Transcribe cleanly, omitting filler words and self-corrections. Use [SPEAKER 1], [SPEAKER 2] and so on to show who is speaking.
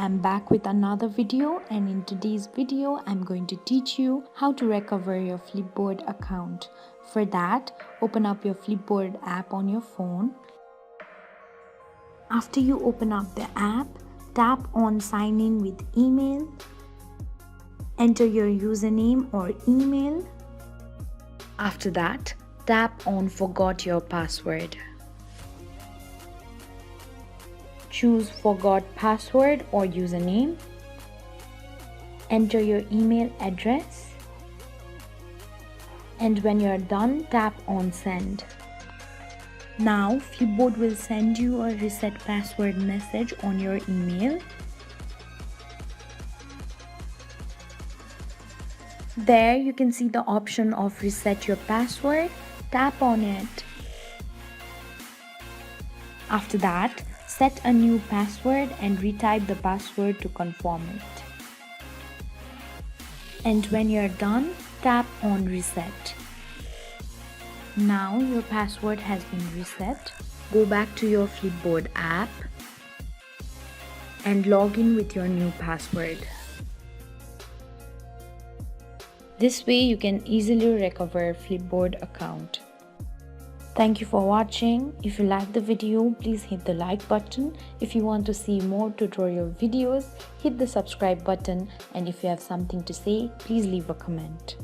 [SPEAKER 1] I'm back with another video, and in today's video I'm going to teach you how to recover your Flipboard account. For that, open up your Flipboard app on your phone. After you open up the app, tap on sign in with email. Enter your username or email. After that, tap on forgot your password. Choose forgot password or username. Enter your email address. And when you're done, tap on send. Now, Flipboard will send you a reset password message on your email. There you can see the option of reset your password. Tap on it. After that, set a new password and retype the password to confirm it. And when you're done, tap on reset. Now your password has been reset. Go back to your Flipboard app and log in with your new password. This way you can easily recover a Flipboard account. Thank you for watching. If you like the video, please hit the like button. If you want to see more tutorial videos, hit the subscribe button. And if you have something to say, please leave a comment.